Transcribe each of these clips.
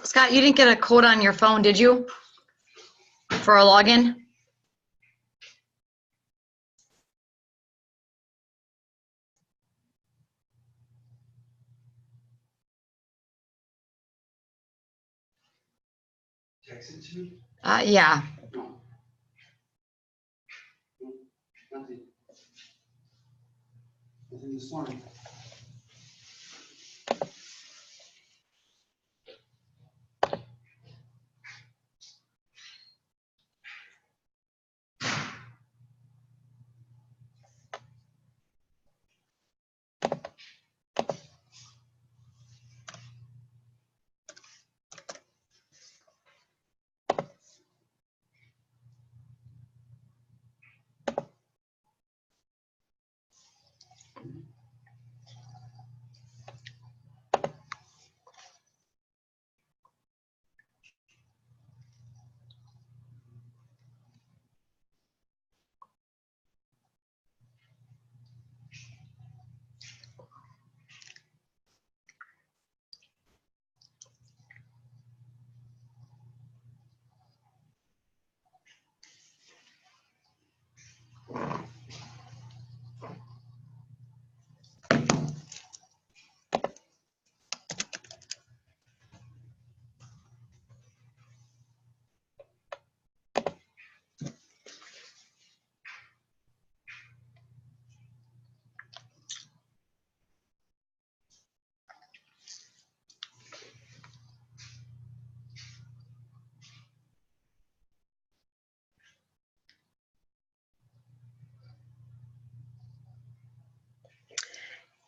Scott, you didn't get a code on your phone, did you? For a login? Text it to me? Yeah. No. Nothing. Nothing this morning.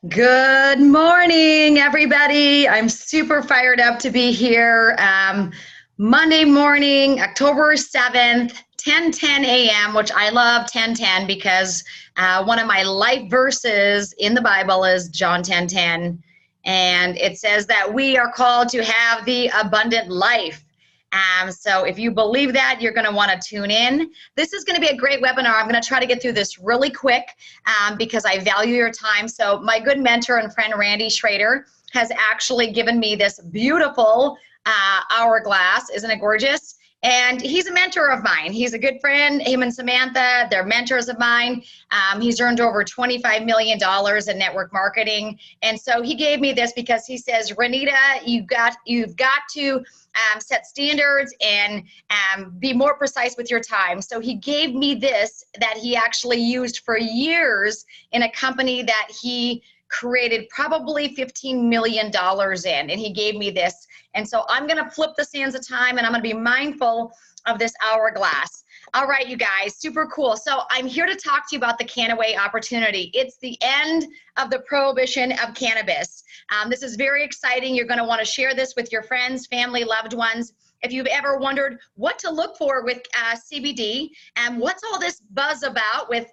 Good morning, everybody. I'm super fired up to be here. Monday morning, October 7th, 10:10 a.m., which I love 10:10 because one of my life verses in the Bible is John 10:10. And it says that we are called to have the abundant life. So if you believe that, you're going to want to tune in. This is going to be a great webinar. I'm going to try to get through this really quick because I value your time. So my good mentor and friend, Randy Schrader, has actually given me this beautiful hourglass. Isn't it gorgeous? And he's a mentor of mine. He's a good friend. Him and Samantha, they're mentors of mine. He's earned over $25 million in network marketing. And so he gave me this because he says, Renita, you've got to set standards and be more precise with your time. So he gave me this that he actually used for years in a company that he created probably $15 million in, and he gave me this. And so I'm going to flip the sands of time, and I'm going to be mindful of this hourglass. All right, you guys, super cool. So I'm here to talk to you about the Kannaway opportunity. It's the end of the prohibition of cannabis. This is very exciting. You're going to want to share this with your friends, family, loved ones. If you've ever wondered what to look for with CBD and what's all this buzz about with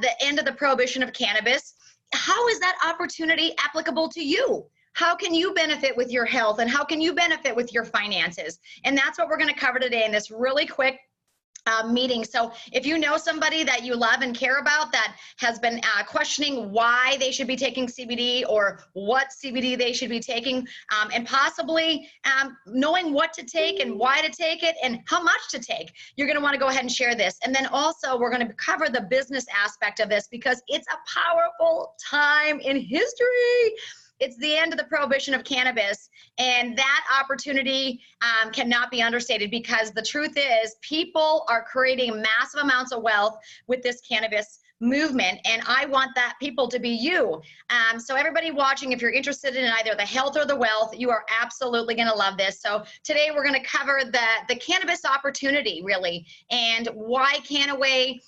the end of the prohibition of cannabis, how is that opportunity applicable to you? How can you benefit with your health and how can you benefit with your finances? And that's what we're going to cover today in this really quick meeting. So if you know somebody that you love and care about that has been questioning why they should be taking CBD or what CBD they should be taking, and possibly knowing what to take and why to take it and how much to take, you're going to want to go ahead and share this. And then also we're going to cover the business aspect of this because it's a powerful time in history. It's the end of the prohibition of cannabis, and that opportunity cannot be understated because the truth is people are creating massive amounts of wealth with this cannabis movement, and I want that people to be you. So everybody watching, if you're interested in either the health or the wealth, you are absolutely going to love this. So today we're going to cover the cannabis opportunity really, and why Kannaway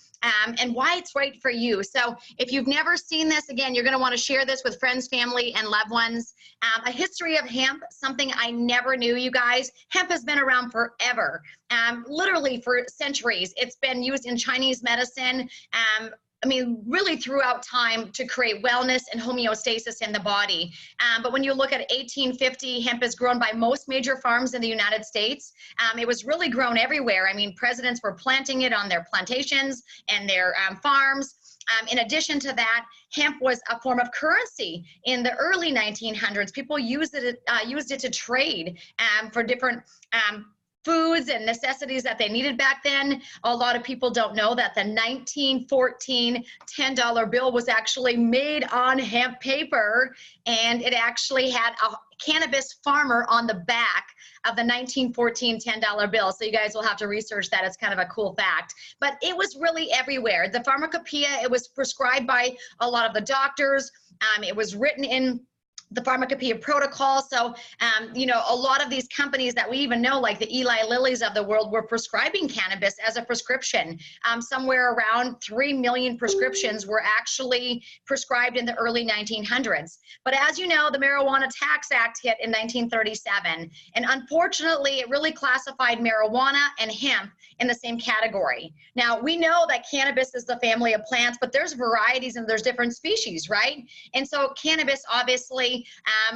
and why it's right for you. So if you've never seen this, again, you're going to want to share this with friends, family, and loved ones. A history of hemp, something I never knew, you guys. Hemp has been around forever, literally for centuries. It's been used in Chinese medicine. I mean, really throughout time to create wellness and homeostasis in the body. But when you look at 1850, hemp is grown by most major farms in the United States. It was really grown everywhere. I mean, presidents were planting it on their plantations and their farms. In addition to that, hemp was a form of currency in the early 1900s. People used it to trade for different foods and necessities that they needed back then. A lot of people don't know that the 1914 $10 bill was actually made on hemp paper, and it actually had a cannabis farmer on the back of the 1914 $10 bill. So you guys will have to research that. It's kind of a cool fact. But it was really everywhere. The pharmacopoeia, it was prescribed by a lot of the doctors. It was written in the pharmacopoeia protocol. So, you know, a lot of these companies that we even know, like the Eli Lillys of the world, were prescribing cannabis as a prescription. Somewhere around 3 million prescriptions were actually prescribed in the early 1900s. But as you know, the Marijuana Tax Act hit in 1937. And unfortunately, it really classified marijuana and hemp in the same category. Now, we know that cannabis is the family of plants, but there's varieties and there's different species, right? And so cannabis, obviously,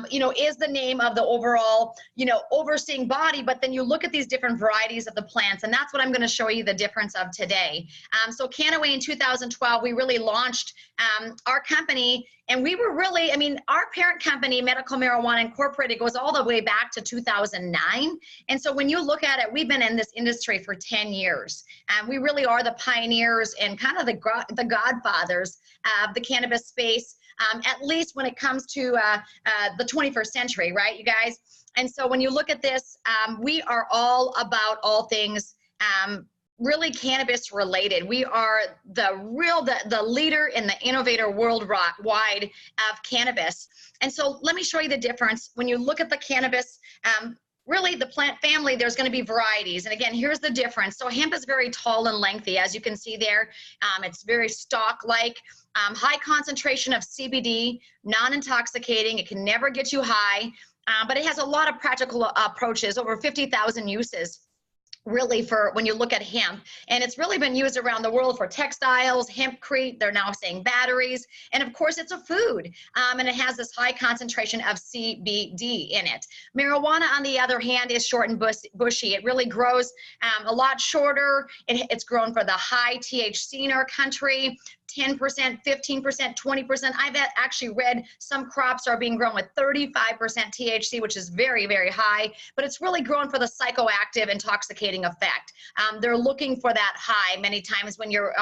you know, is the name of the overall, you know, overseeing body, but then you look at these different varieties of the plants, and that's what I'm going to show you the difference of today. So Kannaway in 2012, we really launched our company, and we were really, I mean, our parent company, Medical Marijuana Incorporated, goes all the way back to 2009. And so when you look at it, we've been in this industry for 10 years. We really are the pioneers and kind of the godfathers of the cannabis space, at least when it comes to the 21st century, right, you guys? And so when you look at this, we are all about all things really cannabis related. We are the leader and the innovator worldwide of cannabis. And so let me show you the difference. When you look at the cannabis, really the plant family, there's going to be varieties. And again, here's the difference. So hemp is very tall and lengthy, as you can see there. It's very stalk-like. High concentration of CBD, non-intoxicating. It can never get you high, but it has a lot of practical approaches, over 50,000 uses really for when you look at hemp. And it's really been used around the world for textiles, hempcrete, they're now saying batteries, and of course it's a food, and it has this high concentration of CBD in it. Marijuana, on the other hand, is short and bushy. It really grows a lot shorter. It's grown for the high THC in our country. 10%, 15%, 20%. I've actually read some crops are being grown with 35% THC, which is very, very high, but it's really grown for the psychoactive intoxicating effect. They're looking for that high many times when you're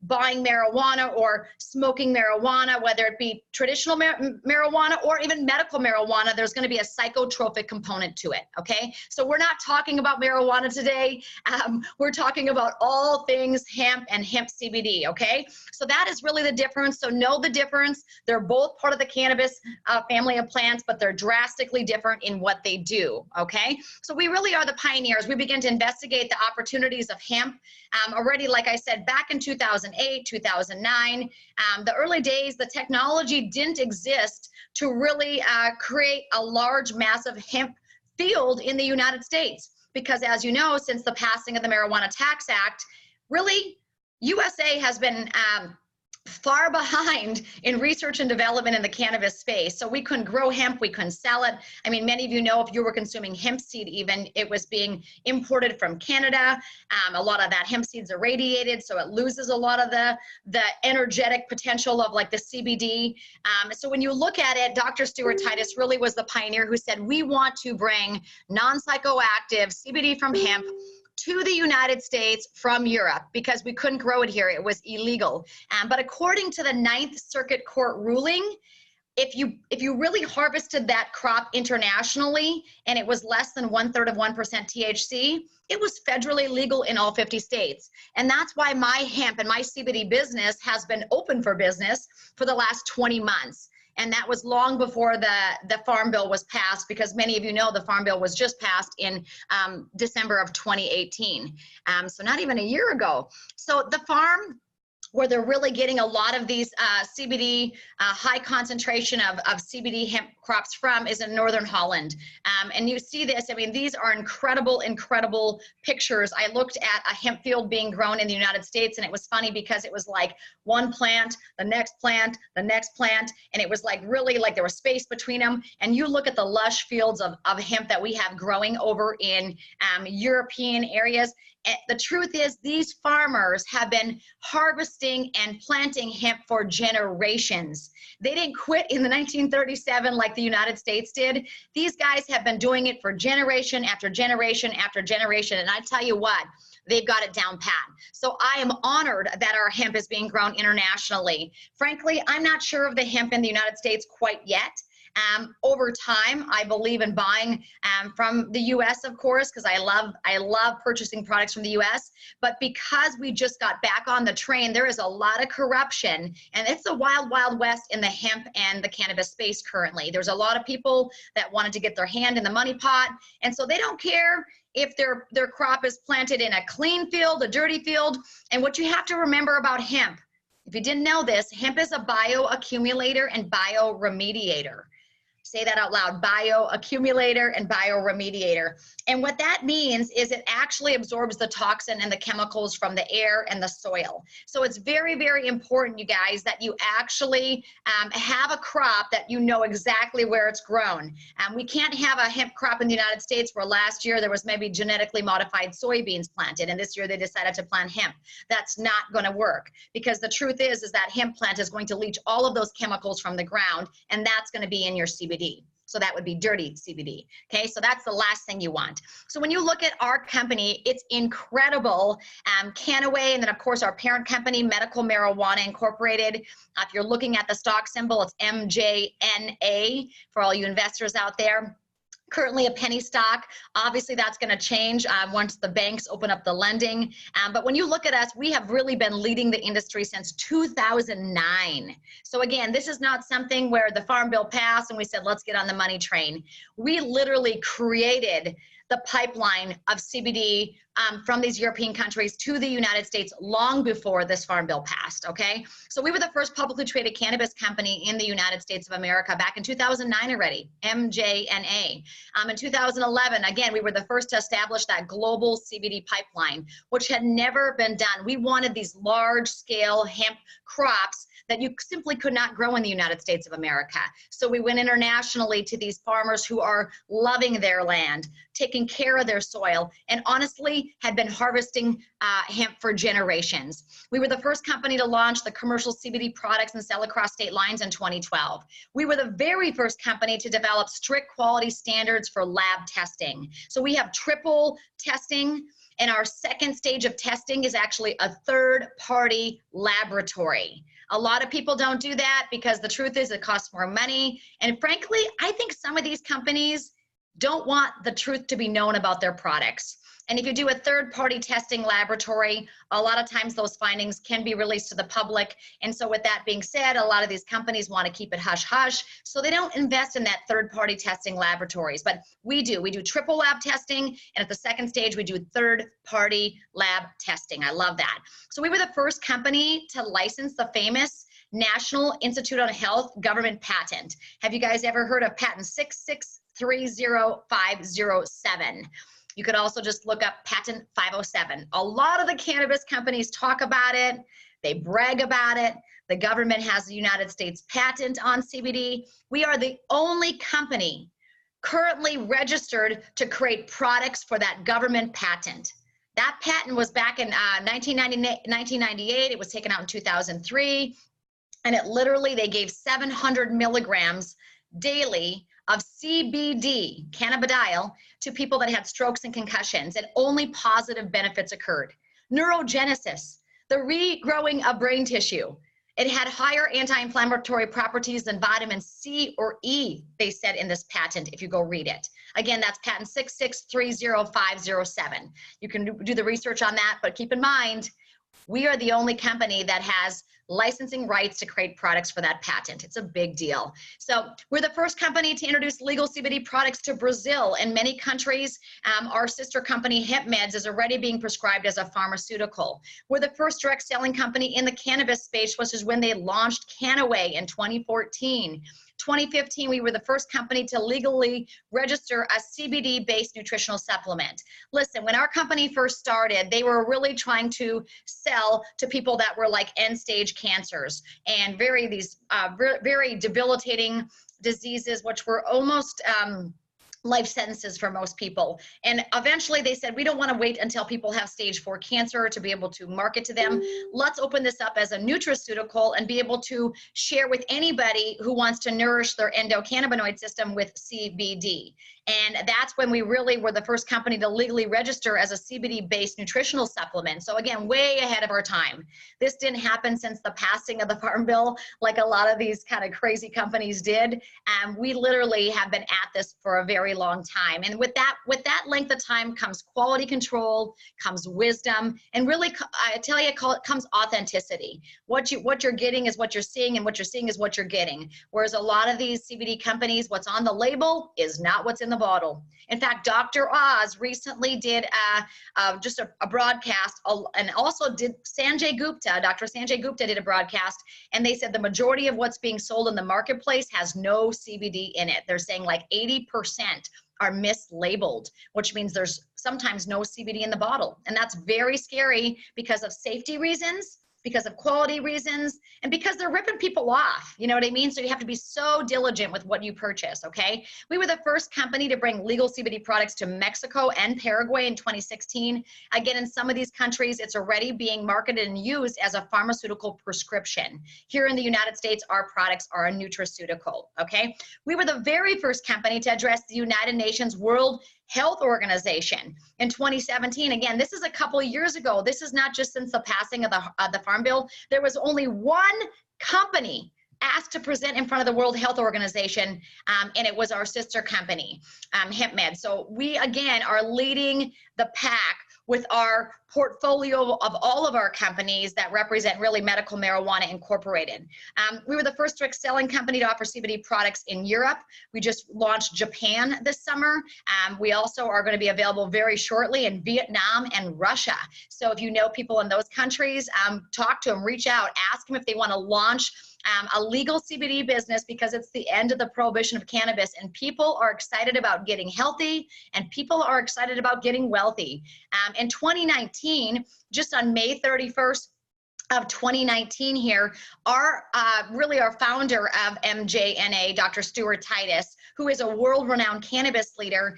buying marijuana or smoking marijuana, whether it be traditional marijuana or even medical marijuana, there's going to be a psychotropic component to it, okay? So we're not talking about marijuana today. We're talking about all things hemp and hemp CBD, okay? So that is really the difference. So know the difference. They're both part of the cannabis family of plants, but they're drastically different in what they do, okay? So we really are the pioneers. We began to investigate the opportunities of hemp already, like I said, back in 2008, 2009. The early days, the technology didn't exist to really create a large, massive hemp field in the United States. Because as you know, since the passing of the Marijuana Tax Act, really, USA has been far behind in research and development in the cannabis space. So we couldn't grow hemp, we couldn't sell it. I mean, many of you know if you were consuming hemp seed even, it was being imported from Canada. A lot of that hemp seeds are radiated, so it loses a lot of the energetic potential of like the CBD. So when you look at it, Dr. Stuart Titus really was the pioneer who said, we want to bring non-psychoactive CBD from hemp to the United States from Europe because we couldn't grow it here. It was illegal. But according to the Ninth Circuit Court ruling, if you really harvested that crop internationally and it was less than 1/3 of 1% THC, it was federally legal in all 50 states. And that's why my hemp and my CBD business has been open for business for the last 20 months. And that was long before the Farm Bill was passed, because many of you know the Farm Bill was just passed in December of 2018. So not even a year ago. So the farm where they're really getting a lot of these CBD, high concentration of CBD hemp crops from is in Northern Holland. And you see this, I mean, these are incredible, incredible pictures. I looked at a hemp field being grown in the United States, and it was funny because it was like one plant, the next plant, the next plant, and it was like really like there was space between them. And you look at the lush fields of hemp that we have growing over in European areas, The truth is these farmers have been harvesting and planting hemp for generations. They didn't quit in the 1937 like the United States did. These guys have been doing it for generation after generation after generation. And I tell you what, they've got it down pat. So I am honored that our hemp is being grown internationally. Frankly, I'm not sure of the hemp in the United States quite yet. Over time, I believe in buying from the U.S., of course, because I love purchasing products from the U.S. But because we just got back on the train, there is a lot of corruption, and it's the wild, wild west in the hemp and the cannabis space currently. There's a lot of people that wanted to get their hand in the money pot, and so they don't care if their crop is planted in a clean field, a dirty field. And what you have to remember about hemp, if you didn't know this, hemp is a bioaccumulator and bioremediator. Say that out loud, bioaccumulator and bioremediator. And what that means is it actually absorbs the toxin and the chemicals from the air and the soil. So it's very, very important, you guys, that you actually have a crop that you know exactly where it's grown. We can't have a hemp crop in the United States where last year there was maybe genetically modified soybeans planted and this year they decided to plant hemp. That's not going to work, because the truth is that hemp plant is going to leach all of those chemicals from the ground, and that's going to be in your CBD. So that would be dirty CBD. Okay, so that's the last thing you want. So when you look at our company, it's incredible. Kannaway, and then of course our parent company, Medical Marijuana Incorporated. If you're looking at the stock symbol, it's MJNA for all you investors out there. Currently a penny stock. Obviously that's going to change once the banks open up the lending. But when you look at us, we have really been leading the industry since 2009. So again, this is not something where the Farm Bill passed and we said, let's get on the money train. We literally created the pipeline of CBD from these European countries to the United States long before this Farm Bill passed, okay? So we were the first publicly traded cannabis company in the United States of America back in 2009 already, MJNA. In 2011, again, we were the first to establish that global CBD pipeline, which had never been done. We wanted these large-scale hemp crops that you simply could not grow in the United States of America. So we went internationally to these farmers who are loving their land, taking care of their soil, and honestly had been harvesting hemp for generations. We were the first company to launch the commercial CBD products and sell across state lines in 2012. We were the very first company to develop strict quality standards for lab testing. So we have triple testing, and our second stage of testing is actually a third-party laboratory. A lot of people don't do that because the truth is it costs more money. And frankly, I think some of these companies don't want the truth to be known about their products. And if you do a third-party testing laboratory, a lot of times those findings can be released to the public. And so with that being said, a lot of these companies want to keep it hush-hush, so they don't invest in that third-party testing laboratories. But we do. We do triple lab testing, and at the second stage, we do third-party lab testing. I love that. So we were the first company to license the famous National Institute on Health government patent. Have you guys ever heard of patent 6630507? You could also just look up patent 507. A lot of the cannabis companies talk about it. They brag about it. The government has the United States patent on CBD. We are the only company currently registered to create products for that government patent. That patent was back in 1998. It was taken out in 2003. And it literally, they gave 700 milligrams daily of CBD, cannabidiol, to people that had strokes and concussions, and only positive benefits occurred. Neurogenesis, the regrowing of brain tissue. It had higher anti-inflammatory properties than vitamin C or E, they said in this patent, if you go read it. Again, that's patent 6630507. You can do the research on that, but keep in mind, we are the only company that has licensing rights to create products for that patent. It's a big deal. So we're the first company to introduce legal CBD products to Brazil. In many countries, our sister company, HempMeds, is already being prescribed as a pharmaceutical. We're the first direct selling company in the cannabis space, which is when they launched Kannaway in 2014. 2015, we were the first company to legally register a CBD-based nutritional supplement. Listen, when our company first started, they were really trying to sell to people that were like end-stage cancers and very debilitating diseases, which were almost life sentences for most people. And eventually they said, we don't want to wait until people have stage 4 cancer to be able to market to them. Let's open this up as a nutraceutical and be able to share with anybody who wants to nourish their endocannabinoid system with CBD. And that's when we really were the first company to legally register as a CBD-based nutritional supplement. So again, way ahead of our time. This didn't happen since the passing of the Farm Bill, like a lot of these kind of crazy companies did. We literally have been at this for a very long time. And with that length of time comes quality control, comes wisdom, and really, I tell you, comes authenticity. What you're getting is what you're seeing, and what you're seeing is what you're getting. Whereas a lot of these CBD companies, what's on the label is not what's in the bottle. In fact, Dr. Oz recently did just a broadcast, and also did Dr. Sanjay Gupta did a broadcast, and they said the majority of what's being sold in the marketplace has no CBD in it. They're saying like 80% are mislabeled, which means there's sometimes no CBD in the bottle. And that's very scary because of safety reasons, because of quality reasons, and because they're ripping people off. You know what I mean? So you have to be so diligent with what you purchase, okay? We were the first company to bring legal CBD products to Mexico and Paraguay in 2016. Again, in some of these countries, it's already being marketed and used as a pharmaceutical prescription. Here in the United States, our products are a nutraceutical, okay? We were the very first company to address the United Nations World Health Organization in 2017. Again, this is a couple of years ago. This is not just since the passing of the Farm Bill. There was only one company asked to present in front of the World Health Organization, and it was our sister company, HempMed. So we, again, are leading the pack with our portfolio of all of our companies that represent really medical marijuana incorporated. We were the first direct selling company to offer CBD products in Europe. We just launched Japan this summer. We also are going to be available very shortly in Vietnam and Russia. So if you know people in those countries, talk to them, reach out, ask them if they want to launch a legal CBD business, because it's the end of the prohibition of cannabis, and people are excited about getting healthy, and people are excited about getting wealthy. In 2019, just on May 31st, of 2019 here, our founder of MJNA, Dr. Stuart Titus, who is a world-renowned cannabis leader,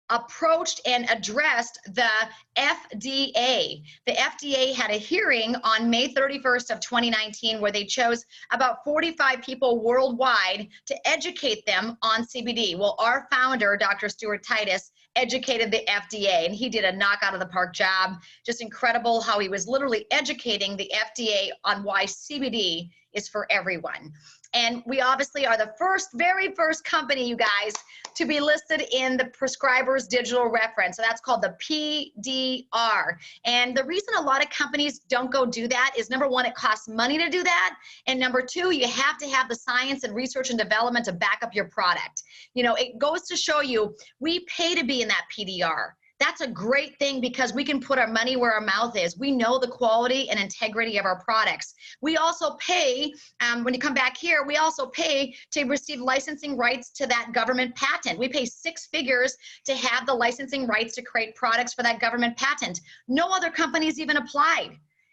approached and addressed the FDA. The FDA had a hearing on May 31st of 2019 where they chose about 45 people worldwide to educate them on CBD. Well, our founder, Dr. Stuart Titus, educated the FDA, and he did a knock out of the park job. Just incredible how he was literally educating the FDA on why CBD is for everyone. And we obviously are the very first company, you guys, to be listed in the prescriber's digital reference. So that's called the PDR. And the reason a lot of companies don't go do that is, number one, it costs money to do that. And number two, you have to have the science and research and development to back up your product. You know, it goes to show you, we pay to be in that PDR. That's a great thing because we can put our money where our mouth is. We know the quality and integrity of our products. We also pay, when you come back here, we also pay to receive licensing rights to that government patent. We pay 6 figures to have the licensing rights to create products for that government patent. No other companies even applied.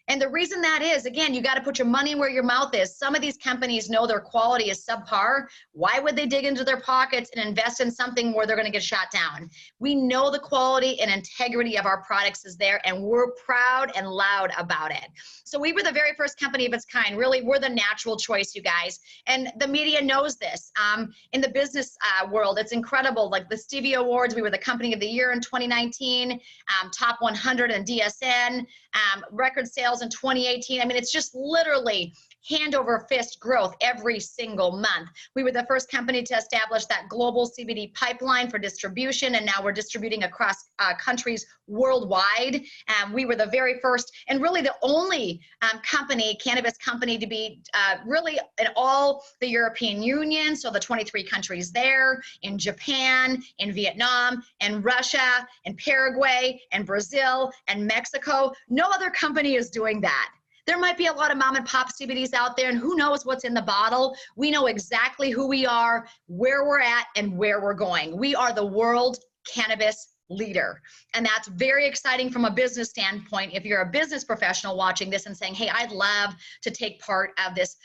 And the reason that is, again, you got to put your money where your mouth is. Some of these companies know their quality is subpar. Why would they dig into their pockets and invest in something where they're going to get shot down? We know the quality and integrity of our products is there, and we're proud and loud about it. So we were the very first company of its kind. Really, we're the natural choice, you guys. And the media knows this. In the business world, it's incredible. Like the Stevie Awards, we were the company of the year in 2019, top 100 in DSN, record sales in 2018. I mean, it's just literally hand over fist growth every single month. We were the first company to establish that global CBD pipeline for distribution, and now we're distributing across countries worldwide. We were the very first and really the only cannabis company to be really in all the European Union, so the 23 countries there, in Japan, in Vietnam, and Russia, and Paraguay, and Brazil, and Mexico. No other company is doing that. There might be a lot of mom and pop CBDs out there, and who knows what's in the bottle. We know exactly who we are, where we're at, and where we're going. We are the world cannabis leader. And that's very exciting from a business standpoint. If you're a business professional watching this and saying, hey, I'd love to take part of this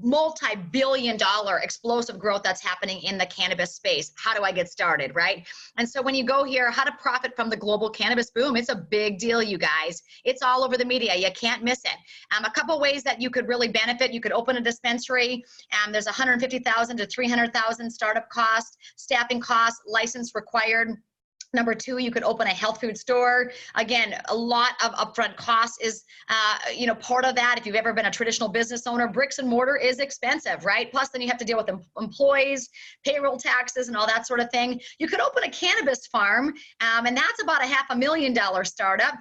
multi-billion-dollar explosive growth that's happening in the cannabis space. How do I get started, right? And so when you go here, how to profit from the global cannabis boom, it's a big deal, you guys. It's all over the media. You can't miss it. A couple ways that you could really benefit. You could open a dispensary. There's $150,000 to $300,000 startup cost, staffing costs, license required. Number two, you could open a health food store. Again, a lot of upfront costs is, part of that. If you've ever been a traditional business owner, bricks and mortar is expensive, right? Plus, then you have to deal with employees, payroll taxes, and all that sort of thing. You could open a cannabis farm, and that's about a $500,000 startup.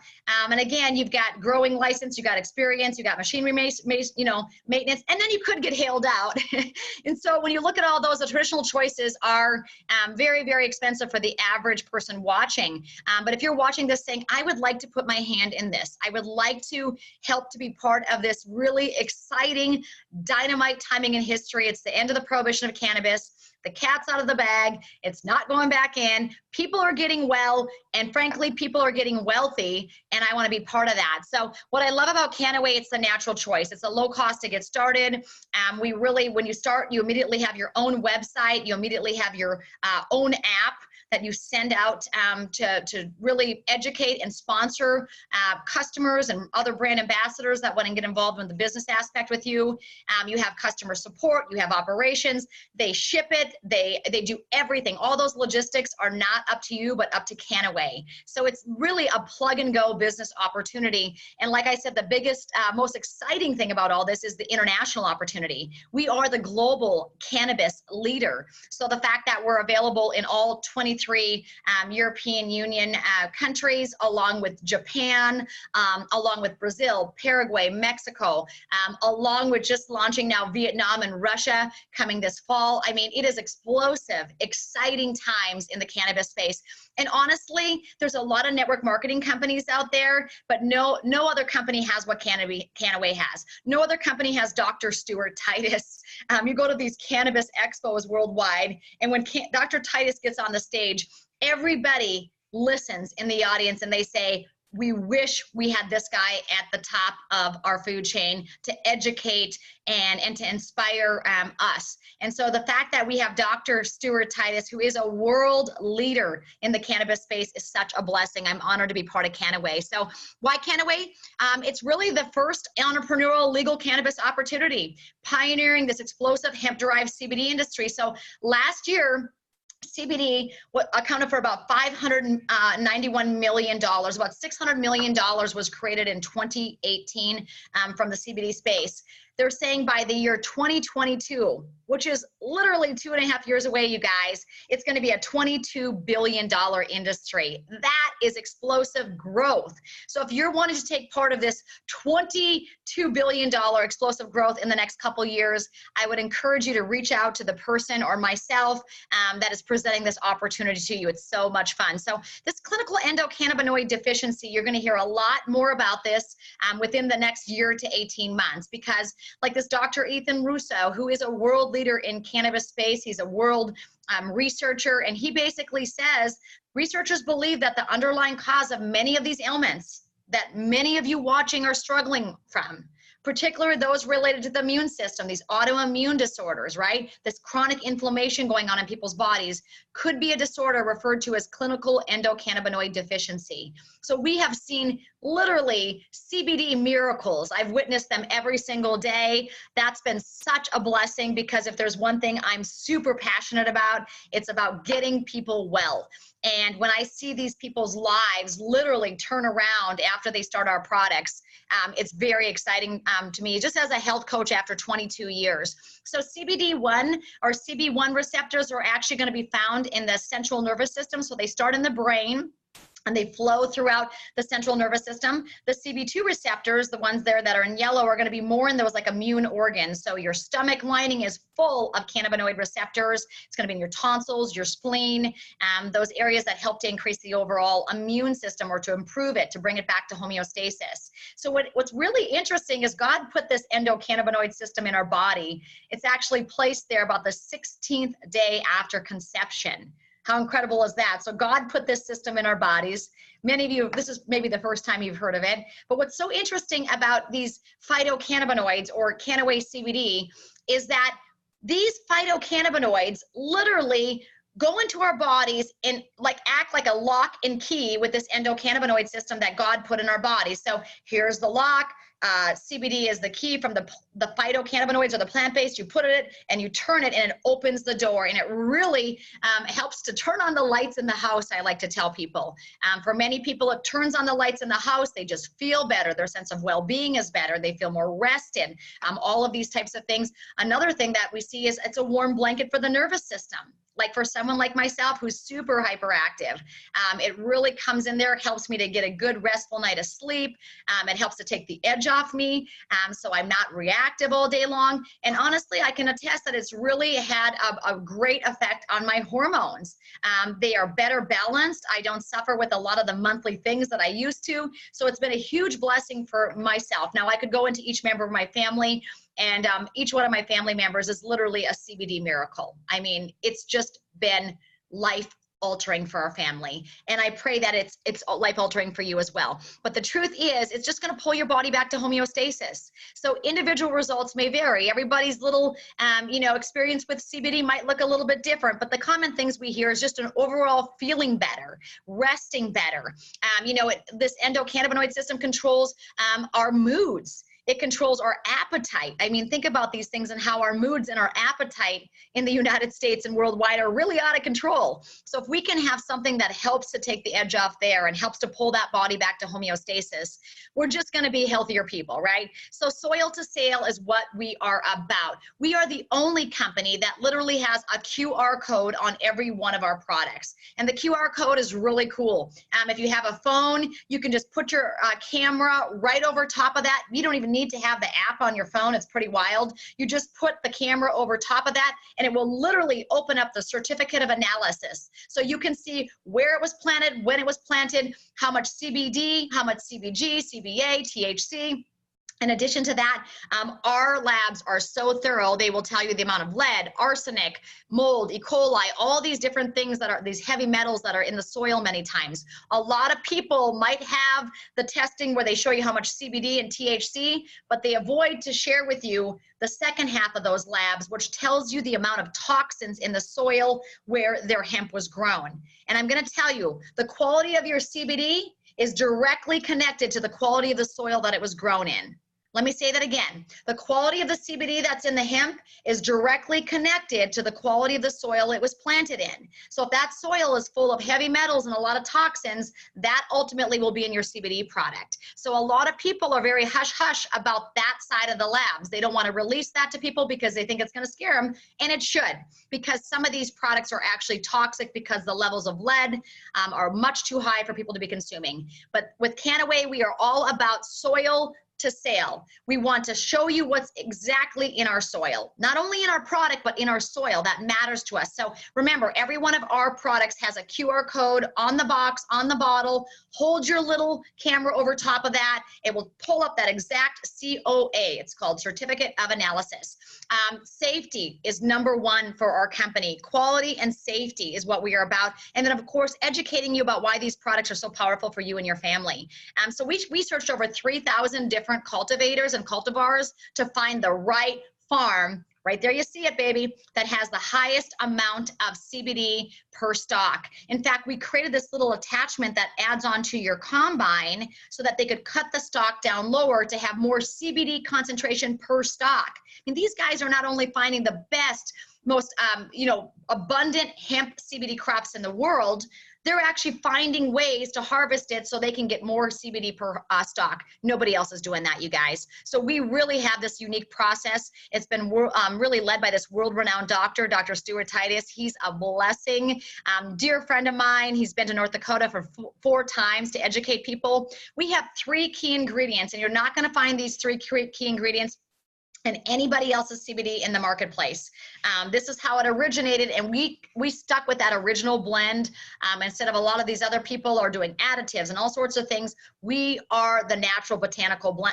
And again, you've got growing license, you got experience, you got machinery maintenance, and then you could get hailed out. And so when you look at all those, the traditional choices are very, very expensive for the average person watching. But if you're watching this saying, I would like to put my hand in this, I would like to help to be part of this really exciting dynamite timing in history. It's the end of the prohibition of cannabis. The cat's out of the bag. It's not going back in. People are getting well, and frankly, people are getting wealthy, and I want to be part of that. So what I love about Kannaway, it's the natural choice. It's a low cost to get started. When you start, you immediately have your own website. You immediately have your own app that you send out to really educate and sponsor customers and other brand ambassadors that want to get involved in the business aspect with you. You have customer support, you have operations, they ship it, they do everything. All those logistics are not up to you, but up to Kannaway. So it's really a plug and go business opportunity. And like I said, the biggest, most exciting thing about all this is the international opportunity. We are the global cannabis leader. So the fact that we're available in all 23 European Union countries, along with Japan, along with Brazil, Paraguay, Mexico, along with just launching now Vietnam and Russia coming this fall. I mean, it is explosive, exciting times in the cannabis space. And honestly, there's a lot of network marketing companies out there, but no other company has what Kannaway has. No other company has Dr. Stuart Titus. You go to these cannabis expos worldwide, and when Dr. Titus gets on the stage, everybody listens in the audience and they say, we wish we had this guy at the top of our food chain to educate and to inspire us. And so the fact that we have Dr. Stuart Titus, who is a world leader in the cannabis space, is such a blessing. I'm honored to be part of Kannaway. So why Kannaway? It's really the first entrepreneurial legal cannabis opportunity, pioneering this explosive hemp-derived CBD industry. So last year, CBD accounted for about $591 million. About $600 million was created in 2018 from the CBD space. They're saying by the year 2022, which is literally 2.5 years away, you guys, it's going to be a $22 billion industry. That is explosive growth. So if you're wanting to take part of this $22 billion explosive growth in the next couple years, I would encourage you to reach out to the person or myself that is presenting this opportunity to you. It's so much fun. So this clinical endocannabinoid deficiency, you're going to hear a lot more about this within the next year to 18 months, because like this Dr. Ethan Russo, who is a world leader in cannabis space. He's a world researcher, and he basically says researchers believe that the underlying cause of many of these ailments that many of you watching are struggling from, particularly those related to the immune system, these autoimmune disorders, right? This chronic inflammation going on in people's bodies could be a disorder referred to as clinical endocannabinoid deficiency. So we have seen literally CBD miracles. I've witnessed them every single day. That's been such a blessing, because if there's one thing I'm super passionate about, it's about getting people well. And when I see these people's lives literally turn around after they start our products, it's very exciting to me, just as a health coach after 22 years. So CBD1 or CB1 receptors are actually going to be found in the central nervous system. So they start in the brain and they flow throughout the central nervous system. The CB2 receptors, the ones there that are in yellow, are going to be more in those like immune organs. So your stomach lining is full of cannabinoid receptors. It's going to be in your tonsils, your spleen, those areas that help to increase the overall immune system or to improve it, to bring it back to homeostasis. So what's really interesting is God put this endocannabinoid system in our body. It's actually placed there about the 16th day after conception. How incredible is that? So God put this system in our bodies. Many of you, this is maybe the first time you've heard of it, but what's so interesting about these phytocannabinoids or Kannaway CBD is that these phytocannabinoids literally go into our bodies and act like a lock and key with this endocannabinoid system that God put in our bodies. So here's the lock. CBD is the key from the phytocannabinoids or the plant-based. You put it and you turn it and it opens the door, and it really helps to turn on the lights in the house, I like to tell people. For many people, it turns on the lights in the house. They just feel better. Their sense of well-being is better. They feel more rested. All of these types of things. Another thing that we see is it's a warm blanket for the nervous system. Like for someone like myself who's super hyperactive, it really comes in there, helps me to get a good restful night of sleep. It helps to take the edge off me, so I'm not reactive all day long. And honestly, I can attest that it's really had a great effect on my hormones. They are better balanced. I don't suffer with a lot of the monthly things that I used to. So it's been a huge blessing for myself. Now I could go into each member of my family, and each one of my family members is literally a CBD miracle. I mean, it's just been life-altering for our family. And I pray that it's life-altering for you as well. But the truth is, it's just going to pull your body back to homeostasis. So individual results may vary. Everybody's little, experience with CBD might look a little bit different. But the common things we hear is just an overall feeling better, resting better. This endocannabinoid system controls our moods. It controls our appetite. I mean, think about these things and how our moods and our appetite in the United States and worldwide are really out of control. So if we can have something that helps to take the edge off there and helps to pull that body back to homeostasis, we're just going to be healthier people, right? So Soil to Sail is what we are about. We are the only company that literally has a QR code on every one of our products. And the QR code is really cool. If you have a phone, you can just put your camera right over top of that. You don't even need to have the app on your phone. It's pretty wild. You just put the camera over top of that and it will literally open up the certificate of analysis. So you can see where it was planted, when it was planted, how much CBD, how much CBG, CBA, THC. In addition to that, our labs are so thorough, they will tell you the amount of lead, arsenic, mold, E. coli, all these different things that are these heavy metals that are in the soil many times. A lot of people might have the testing where they show you how much CBD and THC, but they avoid to share with you the second half of those labs, which tells you the amount of toxins in the soil where their hemp was grown. And I'm going to tell you, the quality of your CBD is directly connected to the quality of the soil that it was grown in. Let me say that again. The quality of the CBD that's in the hemp is directly connected to the quality of the soil it was planted in. So if that soil is full of heavy metals and a lot of toxins, that ultimately will be in your CBD product. So a lot of people are very hush-hush about that side of the labs. They don't want to release that to people because they think it's going to scare them, and it should, because some of these products are actually toxic because the levels of lead are much too high for people to be consuming. But with Kannaway, we are all about soil to sail. We want to show you what's exactly in our soil, not only in our product, but in our soil. That matters to us. So remember, every one of our products has a QR code on the box, on the bottle. Hold your little camera over top of that. It will pull up that exact COA. It's called Certificate of Analysis. Safety is number one for our company. Quality and safety is what we are about. And then, of course, educating you about why these products are so powerful for you and your family. So we searched over 3,000 different cultivators and cultivars to find the right farm. Right there, you see it, baby, that has the highest amount of CBD per stalk. In fact, we created this little attachment that adds onto your combine so that they could cut the stalk down lower to have more CBD concentration per stalk. I mean, these guys are not only finding the best, most abundant hemp CBD crops in the world, they're actually finding ways to harvest it so they can get more CBD per stalk. Nobody else is doing that, you guys. So we really have this unique process. It's been really led by this world-renowned doctor, Dr. Stuart Titus. He's a blessing. Dear friend of mine. He's been to North Dakota for 4 times to educate people. We have 3 key ingredients, and you're not going to find these 3 key ingredients and anybody else's CBD in the marketplace. This is how it originated, and we stuck with that original blend instead of a lot of these other people are doing additives and all sorts of things. We are the natural botanical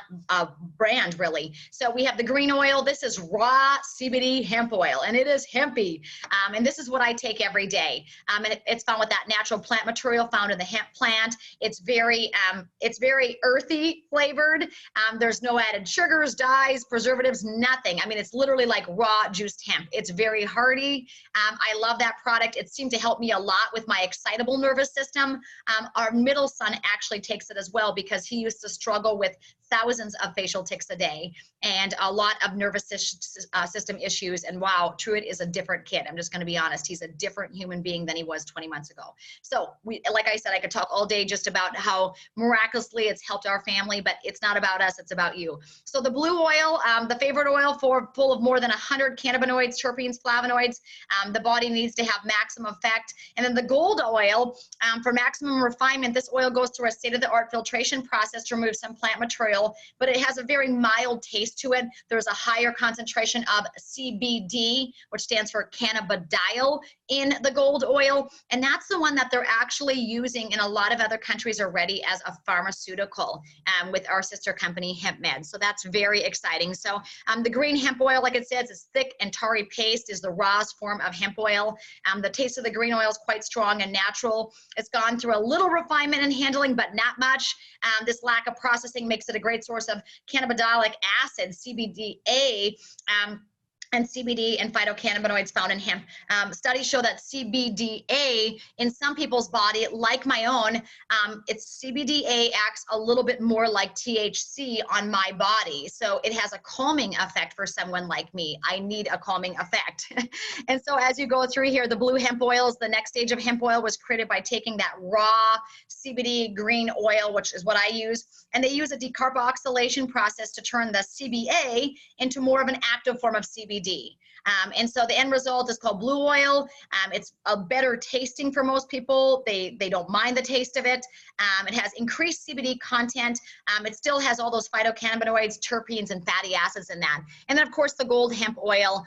brand, really. So we have the green oil. This is raw CBD hemp oil, and it is hempy. And this is what I take every day. And it's found with that natural plant material found in the hemp plant. It's very earthy flavored. There's no added sugars, dyes, preservatives, nothing. I mean, it's literally like raw juiced hemp. It's very hearty. I love that product. It seemed to help me a lot with my excitable nervous system. Our middle son actually takes it as well because he used to struggle with thousands of facial tics a day and a lot of nervous system issues. And wow, Truett is a different kid. I'm just going to be honest. He's a different human being than he was 20 months ago. So like I said, I could talk all day just about how miraculously it's helped our family, but it's not about us. It's about you. So the blue oil, the favorite oil full of more than 100 cannabinoids, terpenes, flavonoids. The body needs to have maximum effect. And then the gold oil, for maximum refinement, this oil goes through a state-of-the-art filtration process to remove some plant material, but it has a very mild taste to it. There's a higher concentration of CBD, which stands for cannabidiol, in the gold oil. And that's the one that they're actually using in a lot of other countries already as a pharmaceutical with our sister company, HempMed. So that's very exciting. So the green hemp oil, like it says, is thick and tarry paste, is the rawest form of hemp oil. The taste of the green oil is quite strong and natural. It's gone through a little refinement and handling, but not much. This lack of processing makes it a great source of cannabidiolic acid, CBDA, and CBD and phytocannabinoids found in hemp. Studies show that CBDA in some people's body, like my own, its CBDA acts a little bit more like THC on my body. So it has a calming effect for someone like me. I need a calming effect. And so as you go through here, the blue hemp oil is the next stage of hemp oil, was created by taking that raw CBD green oil, which is what I use. And they use a decarboxylation process to turn the CBA into more of an active form of CBD. And so the end result is called blue oil. It's a better tasting for most people. They don't mind the taste of it. It has increased CBD content. It still has all those phytocannabinoids, terpenes, and fatty acids in that. And then of course the gold hemp oil.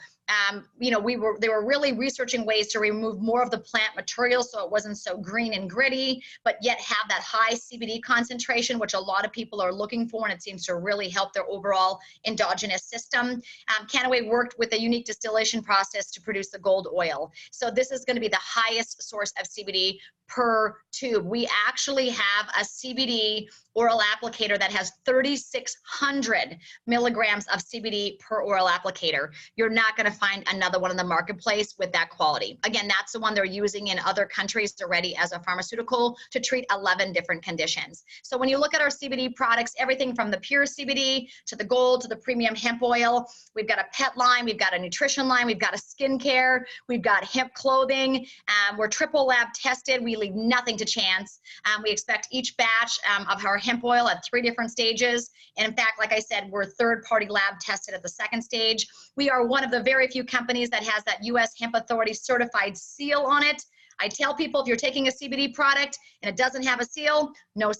You know, they were really researching ways to remove more of the plant material so it wasn't so green and gritty, but yet have that high CBD concentration, which a lot of people are looking for, and it seems to really help their overall endogenous system. Kannaway worked with a unique distillation process to produce the gold oil. So this is going to be the highest source of CBD per tube. We actually have a CBD oral applicator that has 3,600 milligrams of CBD per oral applicator. You're not going to find another one in the marketplace with that quality. Again, that's the one they're using in other countries already as a pharmaceutical to treat 11 different conditions. So when you look at our CBD products, everything from the pure CBD to the gold to the premium hemp oil, we've got a pet line, we've got a nutrition line, we've got a skincare, we've got hemp clothing. We're triple lab tested. We leave nothing to chance. We expect each batch of our hemp oil at 3 different stages. And in fact, like I said, we're third-party lab tested at the 2nd stage. We are one of the very few companies that has that U.S. Hemp Authority certified seal on it. I tell people if you're taking a CBD product and it doesn't have a seal, no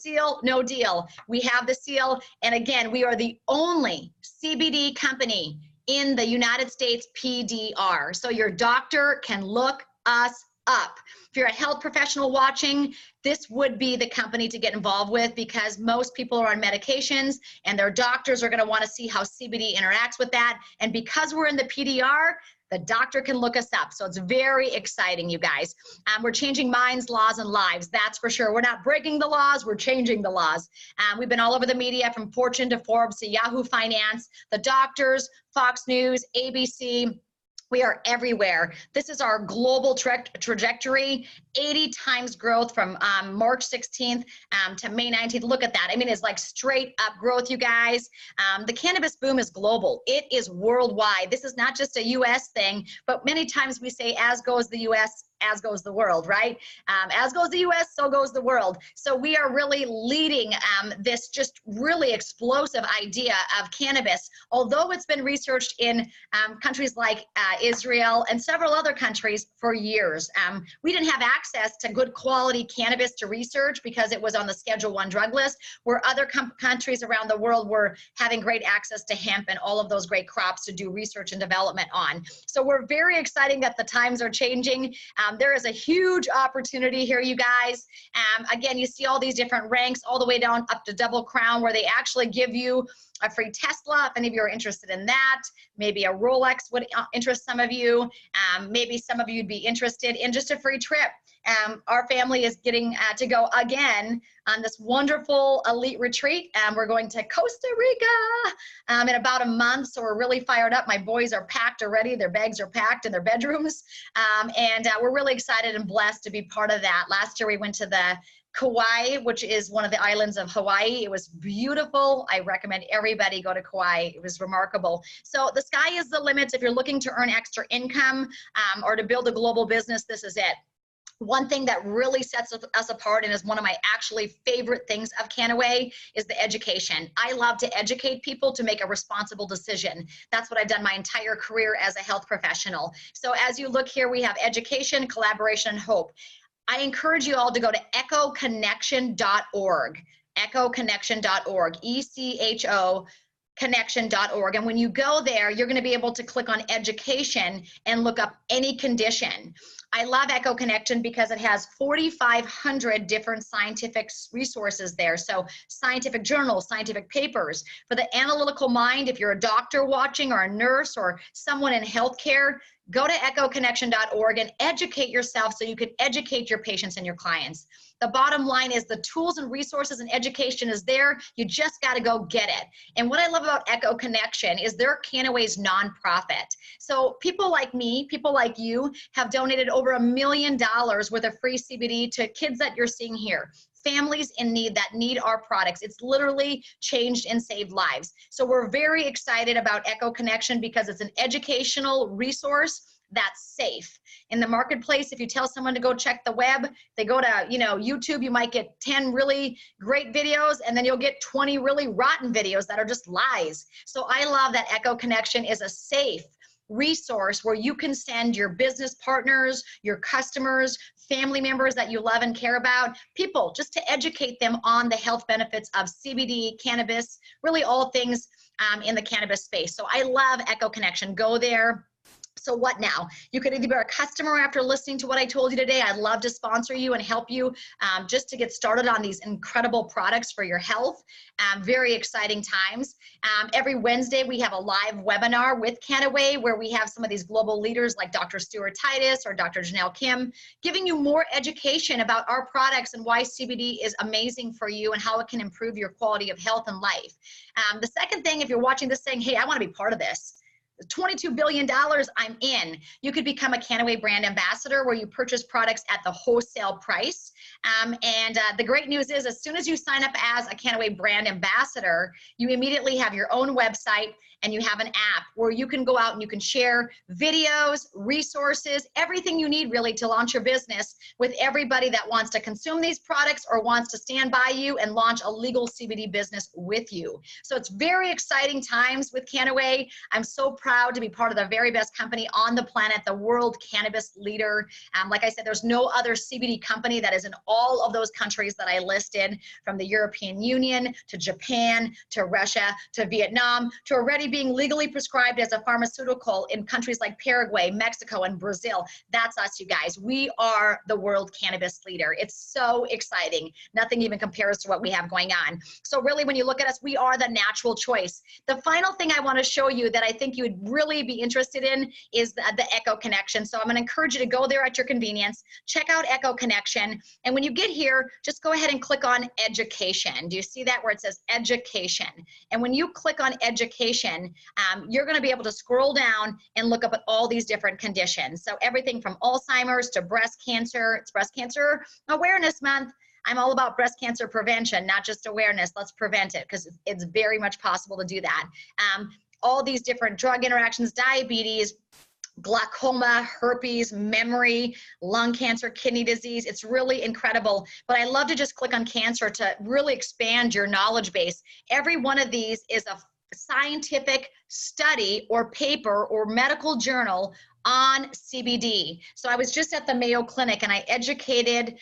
deal. We have the seal. And again, we are the only CBD company in the United States PDR. So your doctor can look us up. If you're a health professional watching, this would be the company to get involved with, because most people are on medications and their doctors are going to want to see how CBD interacts with that. And because we're in the PDR, the doctor can look us up. So it's very exciting, you guys. We're changing minds, laws, and lives. That's for sure. We're not breaking the laws. We're changing the laws. We've been all over the media, from Fortune to Forbes to Yahoo Finance, the doctors, Fox News, ABC. We are everywhere. This is our global trajectory, 80 times growth from March 16th to May 19th. Look at that. I mean, it's like straight up growth, you guys. The cannabis boom is global. It is worldwide. This is not just a U.S. thing, but many times we say, as goes the U.S., as goes the world, right? As goes the US, so goes the world. So we are really leading this just really explosive idea of cannabis. Although it's been researched in countries like Israel and several other countries for years. We didn't have access to good quality cannabis to research because it was on the Schedule I drug list, where other countries around the world were having great access to hemp and all of those great crops to do research and development on. So we're very excited that the times are changing. There is a huge opportunity here, you guys. Again, you see all these different ranks all the way down up to Double Crown, where they actually give you a free Tesla, if any of you are interested in that. Maybe a Rolex would interest some of you. Maybe some of you would be interested in just a free trip. Our family is getting to go again on this wonderful elite retreat. We're going to Costa Rica in about a month, so we're really fired up. My boys are packed already. Their bags are packed in their bedrooms, and we're really excited and blessed to be part of that. Last year we went to the Kauai, which is one of the islands of Hawaii. It was beautiful. I recommend everybody go to Kauai. It was remarkable. So the sky is the limit. If you're looking to earn extra income or to build a global business, this is it. One thing that really sets us apart and is one of my actually favorite things of Kannaway is the education. I love to educate people to make a responsible decision. That's what I've done my entire career as a health professional. So as you look here, we have education, collaboration, and hope. I encourage you all to go to echoconnection.org, echoconnection.org, E-C-H-O connection.org. And when you go there, you're going to be able to click on education and look up any condition. I love Echo Connection because it has 4,500 different scientific resources there. So scientific journals, scientific papers. For the analytical mind, if you're a doctor watching or a nurse or someone in healthcare, go to echoconnection.org and educate yourself so you can educate your patients and your clients. The bottom line is the tools and resources and education is there. You just got to go get it. And what I love about Echo Connection is they're Kannaway's nonprofit. So people like me, people like you have donated over $1 million worth of free CBD to kids that you're seeing here. Families in need that need our products. It's literally changed and saved lives. So we're very excited about Echo Connection because it's an educational resource that's safe. In the marketplace, if you tell someone to go check the web, they go to YouTube, you might get 10 really great videos, and then you'll get 20 really rotten videos that are just lies. So I love that Echo Connection is a safe resource where you can send your business partners, your customers, family members that you love and care about, people, just to educate them on the health benefits of CBD, cannabis, really all things in the cannabis space. So I love Echo Connection. Go there. So what now? You could either be a customer after listening to what I told you today. I'd love to sponsor you and help you just to get started on these incredible products for your health. Very exciting times. Every Wednesday, we have a live webinar with Kannaway where we have some of these global leaders like Dr. Stuart Titus or Dr. Janelle Kim giving you more education about our products and why CBD is amazing for you and how it can improve your quality of health and life. The second thing, if you're watching this saying, hey, I want to be part of this, $22 billion, I'm in. You could become a Kannaway brand ambassador where you purchase products at the wholesale price. The great news is as soon as you sign up as a Kannaway brand ambassador, you immediately have your own website and you have an app where you can go out and you can share videos, resources, everything you need really to launch your business with everybody that wants to consume these products or wants to stand by you and launch a legal CBD business with you. So it's very exciting times with Kannaway. I'm so proud to be part of the very best company on the planet, the world cannabis leader. Like I said, there's no other CBD company that is in all of those countries that I listed, from the European Union to Japan to Russia to Vietnam to already being legally prescribed as a pharmaceutical in countries like Paraguay, Mexico, and Brazil. That's us, you guys. We are the world cannabis leader. It's so exciting. Nothing even compares to what we have going on. So really, when you look at us, we are the natural choice. The final thing I want to show you that I think you would really be interested in is the Echo Connection. So I'm going to encourage you to go there at your convenience, check out Echo Connection, and when you get here, just go ahead and click on education. Do you see that where it says education? And when you click on education, you're going to be able to scroll down and look up at all these different conditions. So everything from Alzheimer's to breast cancer. It's Breast Cancer Awareness Month. I'm all about breast cancer prevention, not just awareness. Let's prevent it because it's very much possible to do that. All these different drug interactions, diabetes, glaucoma, herpes, memory, lung cancer, kidney disease. It's really incredible. But I love to just click on cancer to really expand your knowledge base. Every one of these is a scientific study or paper or medical journal on CBD. So I was just at the Mayo Clinic and I educated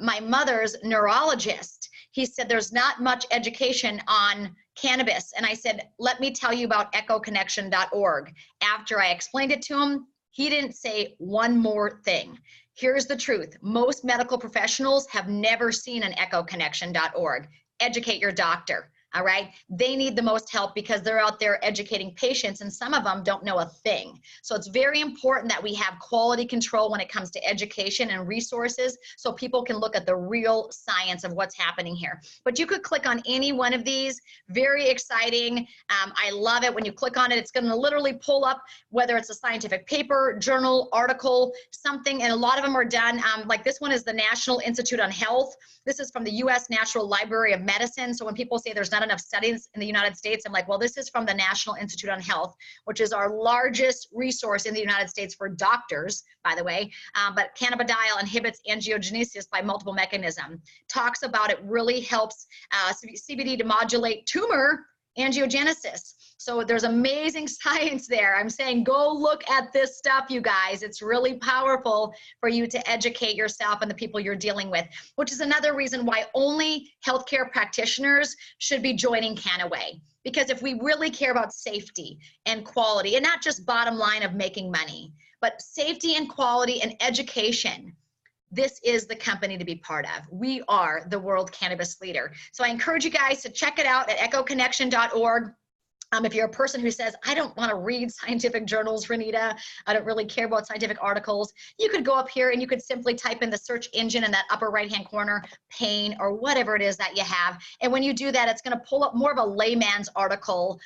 my mother's neurologist. He said there's not much education on cannabis. And I said, let me tell you about echoconnection.org. After I explained it to him, he didn't say one more thing. Here's the truth. Most medical professionals have never seen an echoconnection.org. Educate your doctor. All right. They need the most help because they're out there educating patients and some of them don't know a thing. So it's very important that we have quality control when it comes to education and resources so people can look at the real science of what's happening here. But you could click on any one of these. Very exciting. I love it. When you click on it, it's going to literally pull up whether it's a scientific paper, journal, article, something. And a lot of them are done. Like this one is the National Institute on Health. This is from the U.S. Natural Library of Medicine. So when people say there's not enough studies in the United States, I'm like, well, this is from the National Institute on Health, which is our largest resource in the United States for doctors, by the way. But cannabidiol inhibits angiogenesis by multiple mechanisms. Talks about it really helps CBD to modulate tumor angiogenesis. So there's amazing science there. I'm saying go look at this stuff, you guys. It's really powerful for you to educate yourself and the people you're dealing with, which is another reason why only healthcare practitioners should be joining Kannaway. Because if we really care about safety and quality, and not just bottom line of making money, but safety and quality and education, this is the company to be part of. We are the world cannabis leader. So I encourage you guys to check it out at echoconnection.org. If you're a person who says, I don't want to read scientific journals, Renita, I don't really care about scientific articles, you could go up here and you could simply type in the search engine in that upper right-hand corner, pain or whatever it is that you have. And when you do that, it's going to pull up more of a layman's article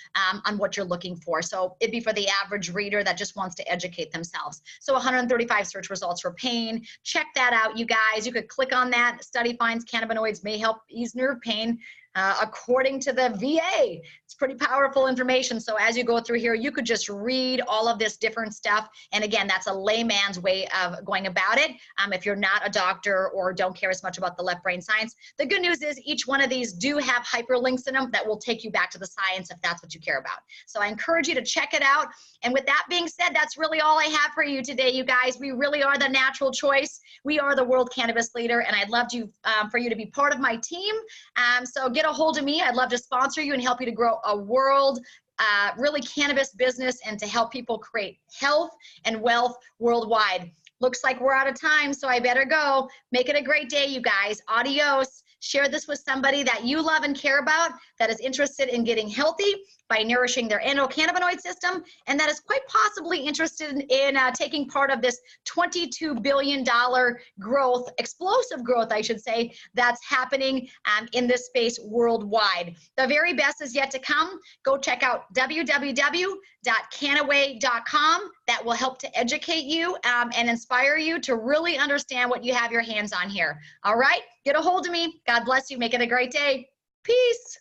on what you're looking for. So it'd be for the average reader that just wants to educate themselves. So 135 search results for pain. Check that out, you guys. You could click on that. Study finds cannabinoids may help ease nerve pain. According to the VA. It's pretty powerful information. So as you go through here, you could just read all of this different stuff. And again, that's a layman's way of going about it. If you're not a doctor or don't care as much about the left brain science, the good news is each one of these do have hyperlinks in them that will take you back to the science if that's what you care about. So I encourage you to check it out. And with that being said, that's really all I have for you today, you guys. We really are the natural choice. We are the world cannabis leader, and I'd love to for you to be part of my team. So get a hold of me. I'd love to sponsor you and help you to grow a world really cannabis business and to help people create health and wealth worldwide. Looks like we're out of time, so I better go. Make it a great day, you guys. Adios. Share this with somebody that you love and care about that is interested in getting healthy by nourishing their endocannabinoid system and that is quite possibly interested in taking part of this $22 billion growth, explosive growth, I should say, that's happening in this space worldwide. The very best is yet to come. Go check out www.kannaway.com. That will help to educate you and inspire you to really understand what you have your hands on here. All right? Get a hold of me. God bless you. Make it a great day. Peace.